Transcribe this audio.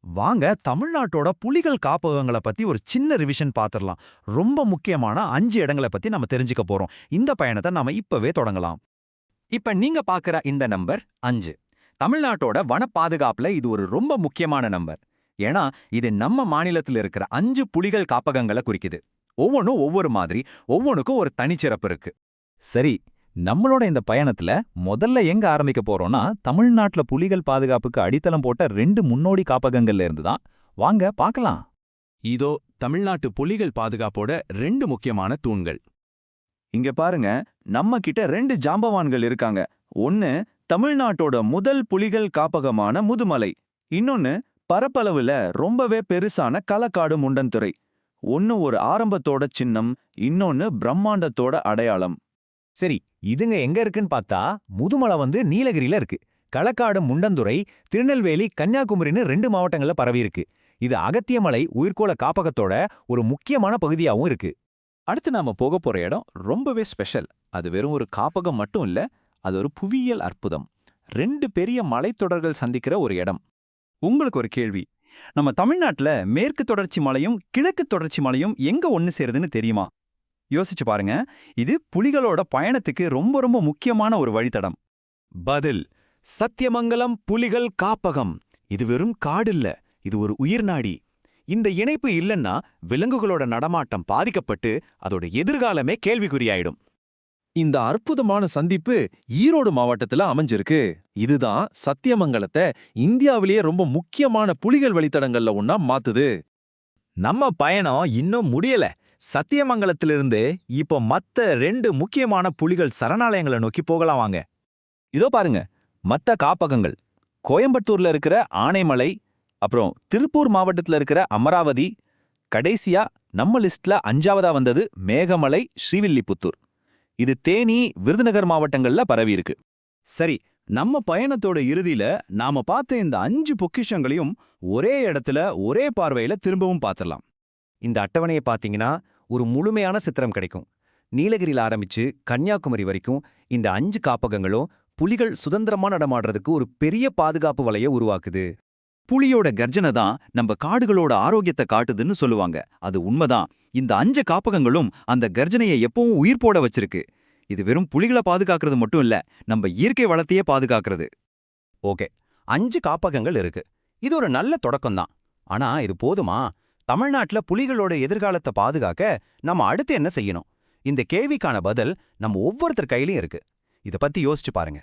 வாங்க தமிழ்நாட்டோட புலிகள் காப்பகங்கள பத்தி ஒரு சின்ன ரிவிஷன் பாத்திரலாம். ரொம்ப முக்கியமான 5 இடங்கள பத்தி நம்ம தெரிஞ்சுக்க போறோம். இந்த பயணத்தை நாம இப்பவே தொடங்கலாம். இப்ப நீங்க பாக்குற இந்த நம்பர் 5. தமிழ்நாட்டோட வன பாதுகாப்புல இது ஒரு ரொம்ப முக்கியமான நம்பர். ஏன்னா இது நம்ம மாநிலத்தில் இருக்கிற 5 புலிகள் காப்பகங்களை குறிக்குது. ஒவ்வொன்றும் ஒவ்வொரு மாதிரி, ஒவ்வொன்றுக்கும் ஒரு தனிச்சிறப்பு இருக்கு. சரி, நம்மளோட இந்த பயணத்துல முதல்ல எங்க ஆரம்பிக்க போறோம்னா தமிழ்நாட்டுல புலிகள் பாதுகாப்புக்கு அடித்தளம் போட்ட 2 முன்னோடி காப்பகங்கள்ல இருந்து தான். வாங்க பார்க்கலாம். இதோ தமிழ்நாட்டு புலிகள் பாதுகாப்போட 2 முக்கியமான தூண்கள். இங்க பாருங்க, நம்ம கிட்ட 2 ஜாம்பவான்கள் இருக்காங்க. ஒன்னு தமிழ்நாட்டோட முதல் புலிகள் காப்பகமான முதுமலை, இன்னொன்னு பரப்பளவுல ரொம்பவே பெருசான களக்காடு முண்டன்துறை. ஒன்னு ஒரு ஆரம்பத்தோட சின்னம், இன்னொன்னு பிரம்மாண்டத்தோட அடையாளம். சரி, இதுங்க எங்க இருக்குன்னு பார்த்தா முதுமலை நீலகிரியில இருக்கு. களக்காடு முண்டந்துறை திருநெல்வேலி கன்னியாகுமரின்னு 2 மாவட்டங்கள்ல பரவி இருக்கு. இது அகத்தியமலை உயிர்கோள காப்பகத்தோட ஒரு முக்கியமான பகுதியாவும் இருக்கு. அடுத்து நாம போக போற இடம் ரொம்பவே ஸ்பெஷல். அது வெறும் ஒரு காப்பகம் மட்டும் இல்ல, அது ஒரு புவியியல் அற்புதம். 2 பெரிய மலைத்தொடர்கள் சந்திக்கிற ஒரு இடம். உங்களுக்கு ஒரு கேள்வி. நம்ம தமிழ்நாட்டுல மேற்கு தொடர்ச்சி மலையும் கிழக்கு தொடர்ச்சி மலையும் எங்க ஒன்னு சேருதுன்னு தெரியுமா? யோசிச்சு பாருங்க. இது புலிகளோட பயணத்துக்கு ரொம்ப ரொம்ப முக்கியமான ஒரு வழித்தடம். பதில்: சத்தியமங்கலம் புலிகள் காப்பகம். இது வெறும் காடு இல்ல, இது ஒரு உயிர்நாடி. இந்த இணைப்பு இல்லைன்னா விலங்குகளோட நடமாட்டம் பாதிக்கப்பட்டு அதோட எதிர்காலமே கேள்விக்குறியாயிடும். இந்த அற்புதமான சந்திப்பு ஈரோடு மாவட்டத்துல அமைஞ்சிருக்கு. இதுதான் சத்தியமங்கலத்தை இந்தியாவிலேயே ரொம்ப முக்கியமான புலிகள் வழித்தடங்கள்ல ஒன்னா மாத்துது. நம்ம பயணம் இன்னும் முடியல. சத்தியமங்கலத்திலிருந்து இப்போ மத்த 2 முக்கியமான புலிகள் சரணாலயங்களை நோக்கி போகலாம் வாங்க. இதோ பாருங்க, மத்த காப்பகங்கள் கோயம்புத்தூர்ல இருக்கிற ஆனைமலை, அப்புறம் திருப்பூர் மாவட்டத்துல இருக்கிற அமராவதி, கடைசியா நம்ம லிஸ்ட்ல 5ஆவதா வந்தது மேகமலை ஸ்ரீவில்லிபுத்தூர். இது தேனி விருதுநகர் மாவட்டங்கள்ல பரவி இருக்கு. சரி, நம்ம பயணத்தோட இறுதியில நாம பார்த்த இந்த 5 பொக்கிஷங்களையும் ஒரே இடத்துல ஒரே பார்வையில திரும்பவும் பார்த்துடலாம். இந்த அட்டவணையை பார்த்தீங்கன்னா ஒரு முழுமையான சித்திரம் கிடைக்கும். நீலகிரியில் ஆரம்பிச்சு கன்னியாகுமரி வரைக்கும் இந்த 5 காப்பகங்களும் புலிகள் சுதந்திரமா நடமாடுறதுக்கு ஒரு பெரிய பாதுகாப்பு வலையை உருவாக்குது. புலியோட கர்ஜனை தான் நம்ம காடுகளோட ஆரோக்கியத்தை காட்டுதுன்னு சொல்லுவாங்க. அது உண்மைதான். இந்த 5 காப்பகங்களும் அந்த கர்ஜனையை எப்பவும் உயிர் போட வச்சிருக்கு. இது வெறும் புலிகளை பாதுகாக்கிறது மட்டும் இல்ல, நம்ம இயற்கை வளத்தையே பாதுகாக்கிறது. ஓகே, 5 காப்பகங்கள் இருக்கு. இது ஒரு நல்ல தொடக்கம்தான். ஆனா இது போதுமா? தமிழ்நாட்டுல புலிகளோட எதிர்காலத்தை பாதுகாக்க நம்ம அடுத்து என்ன செய்யணும்? இந்த கேள்விக்கான பதில் நம்ம ஒவ்வொருத்தர் கையிலயும் இருக்கு. இத பத்தி யோசிச்சு பாருங்க.